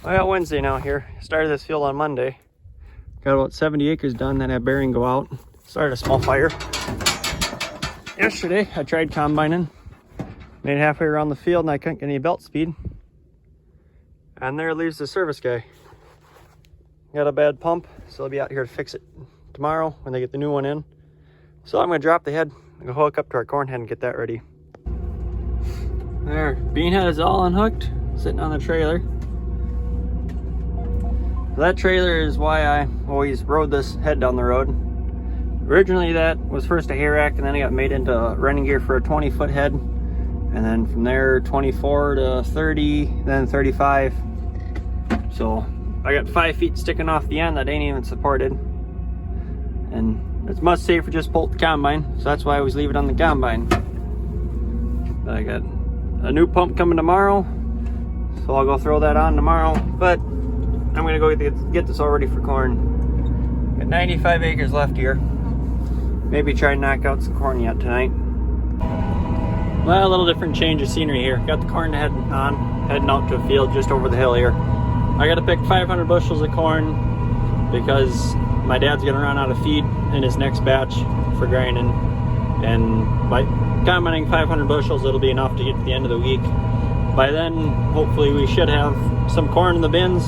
Well, Wednesday now here. Started this field on Monday. Got about 70 acres done, then had bearing go out. Started a small fire. Yesterday, I tried combining. Made halfway around the field and I couldn't get any belt speed. And there leaves the service guy. Got a bad pump, so I'll be out here to fix it tomorrow when they get the new one in. So I'm gonna drop the head and go hook up to our corn head and get that ready. There, bean head is all unhooked, sitting on the trailer. That trailer is why I always rode this head down the road. Originally that was first a hay rack, and then it got made into running gear for a 20-foot head. And then from there, 24 to 30, then 35. So I got 5 feet sticking off the end that ain't even supported. And it's much safer just bolt the combine, so that's why I always leave it on the combine. But I got a new pump coming tomorrow, so I'll go throw that on tomorrow. But I'm gonna go get this all ready for corn. Got 95 acres left here. Maybe try and knock out some corn yet tonight. Well, a little different change of scenery here. Got the corn head on, heading out to a field just over the hill here. I gotta pick 500 bushels of corn because my dad's gonna run out of feed in his next batch for grinding. And by combining 500 bushels, it'll be enough to get to the end of the week. By then, hopefully we should have some corn in the bins.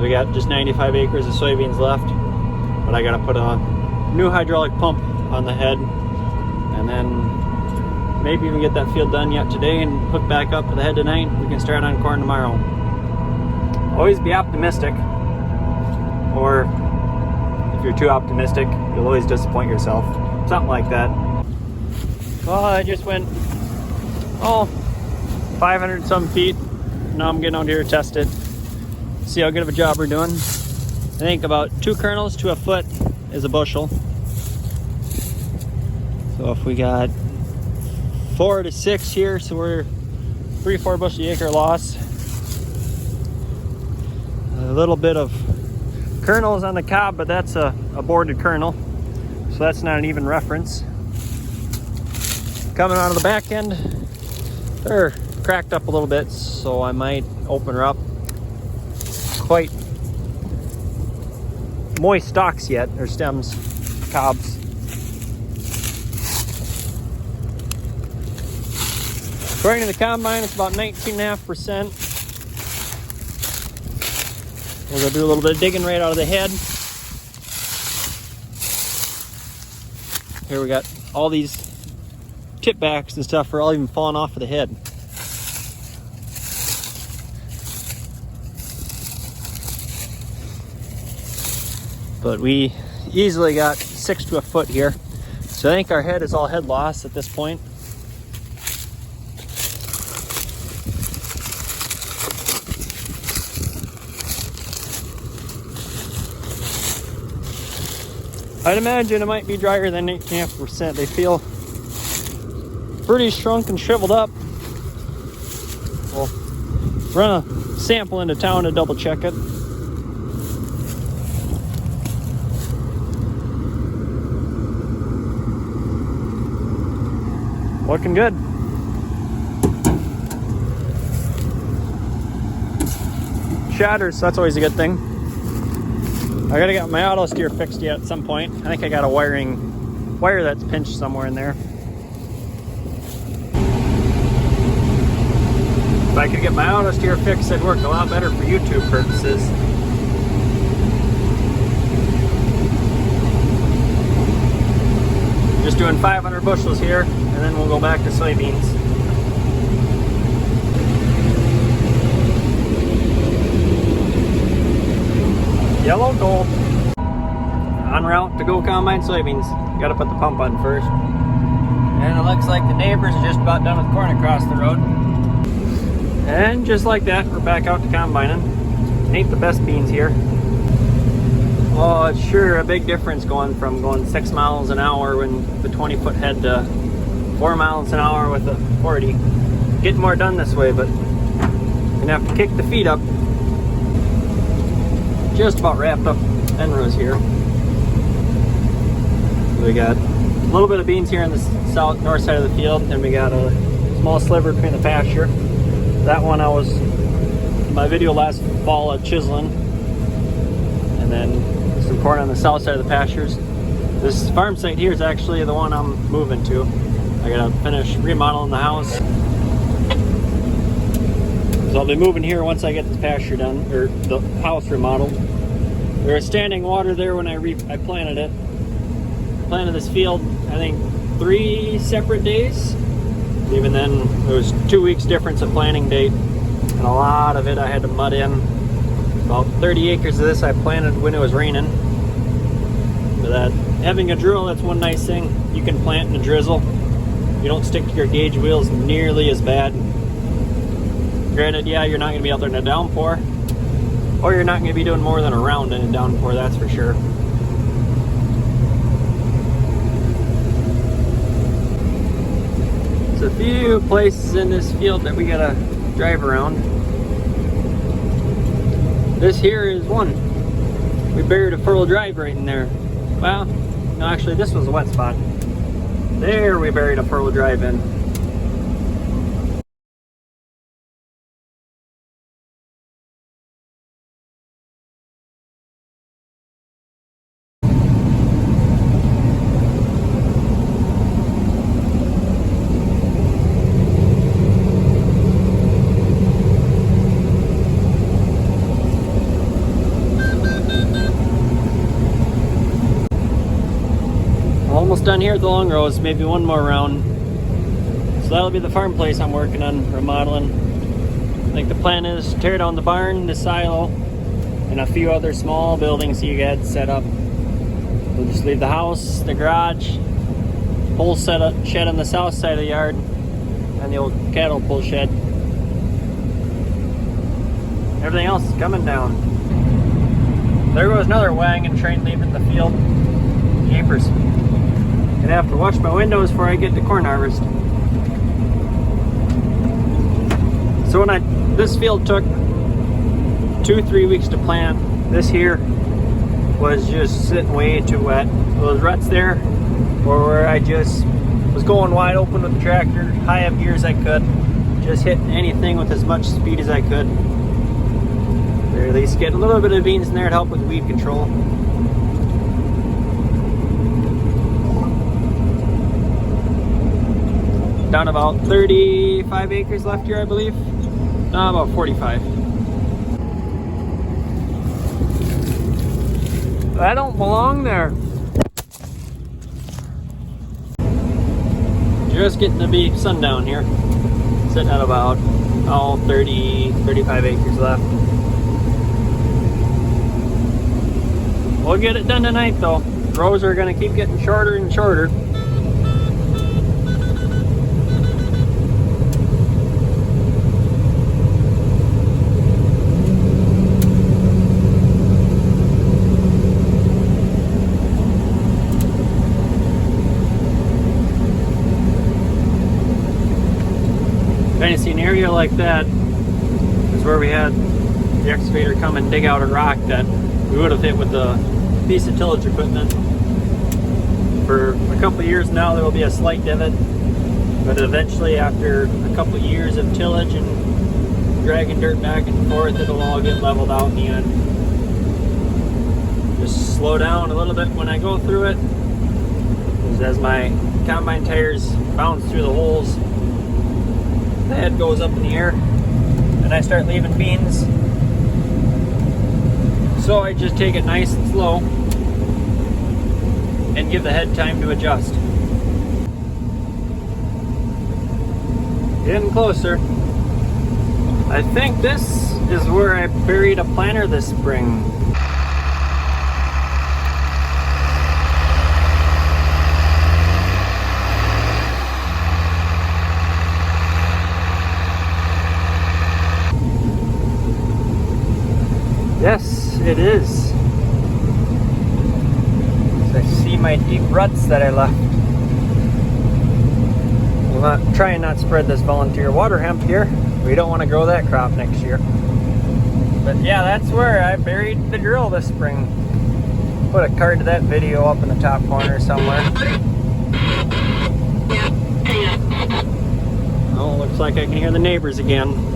We got just 95 acres of soybeans left, but I gotta put a new hydraulic pump on the head, and then maybe even get that field done yet today and hook back up to the head tonight. We can start on corn tomorrow. Always be optimistic, or if you're too optimistic, you'll always disappoint yourself. Something like that. Well, I just went 500 some feet. Now I'm getting out here to test it. See how good of a job we're doing. I think about 2 kernels to a foot is a bushel. So if we got 4 to 6 here, so we're 3-4 bushel acre loss. A little bit of kernels on the cob, but that's a boarded kernel, so that's not an even reference. Coming out of the back end, they're cracked up a little bit, so I might open her up. Quite moist stalks yet, or stems, cobs. According to the combine, it's about 19.5%. We're gonna do a little bit of digging right out of the head. Here we got all these tip backs and stuff are all even falling off of the head. But we easily got 6 to a foot here. So I think our head is all head loss at this point. I'd imagine it might be drier than 8.5%. They feel pretty shrunk and shriveled up. We'll run a sample into town to double check it. Looking good. Shatters, so that's always a good thing. I gotta get my auto steer fixed yet at some point. I think I got a wire that's pinched somewhere in there. If I could get my auto steer fixed, it'd work a lot better for YouTube purposes. Just doing 500 bushels here, and then we'll go back to soybeans. Yellow gold. En route to go combine soybeans. Gotta put the pump on first. And it looks like the neighbors are just about done with corn across the road. And just like that, we're back out to combining. Ain't the best beans here. Oh, it's sure a big difference going from going 6 miles an hour when the 20-foot head to 4 miles an hour with the 40. Getting more done this way, but gonna have to kick the feet up. Just about wrapped up end rows here. We got a little bit of beans here on the north side of the field, and we got a small sliver between the pasture. That one I was my video last fall of chiseling, and then some corn on the south side of the pastures. This farm site here is actually the one I'm moving to. I gotta finish remodeling the house. So I'll be moving here once I get this pasture done, or the house remodeled. There was standing water there when I planted it. Planted this field, I think 3 separate days. Even then, there was 2 weeks difference of planting date, and a lot of it I had to mud in. About 30 acres of this I planted when it was raining. But that, having a drill, that's one nice thing. You can plant in a drizzle. You don't stick to your gauge wheels nearly as bad. Granted, yeah, you're not going to be out there in a downpour, or you're not going to be doing more than a round in a downpour, that's for sure. There's a few places in this field that we gotta drive around. This here is one. We buried a furrow drive right in there. Well, no, actually this was a wet spot. There we buried a furrow drive in. Almost done here at the long rows, maybe one more round. So that'll be the farm place I'm working on remodeling. I think the plan is to tear down the barn, the silo, and a few other small buildings you got set up. We'll just leave the house, the garage, pull shed on the south side of the yard, and the old cattle pull shed. Everything else is coming down. There goes another wagon train leaving the field. Jeepers. Gonna have to wash my windows before I get to corn harvest. So this field took 2-3 weeks to plant. This here was just sitting way too wet. Those ruts there were where I just was going wide open with the tractor, high up gears I could, just hitting anything with as much speed as I could. Or at least get a little bit of beans in there to help with weed control. Down about 35 acres left here, I believe. No, about 45. I don't belong there. Just getting to be sundown here. Sitting at about 35 acres left. We'll get it done tonight though. Rows are gonna keep getting shorter and shorter. Kind of see an area like that is where we had the excavator come and dig out a rock that we would have hit with a piece of tillage equipment. For a couple of years now there will be a slight divot, but eventually after a couple of years of tillage and dragging dirt back and forth, it'll all get leveled out in the end. Just slow down a little bit when I go through it, because as my combine tires bounce through the holes, the head goes up in the air and I start leaving beans. So I just take it nice and slow and give the head time to adjust. Getting closer. I think this is where I buried a planter this spring. Yes, it is. So I see my deep ruts that I left. We'll not try and not spread this volunteer water hemp here. We don't want to grow that crop next year. But yeah, that's where I buried the drill this spring. Put a card to that video up in the top corner somewhere. Oh, looks like I can hear the neighbors again.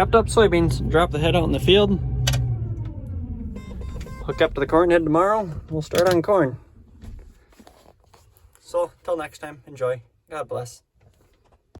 chopped up soybeans. Drop the head out in the field. Hook up to the corn head tomorrow. We'll start on corn. So, till next time, enjoy. God bless.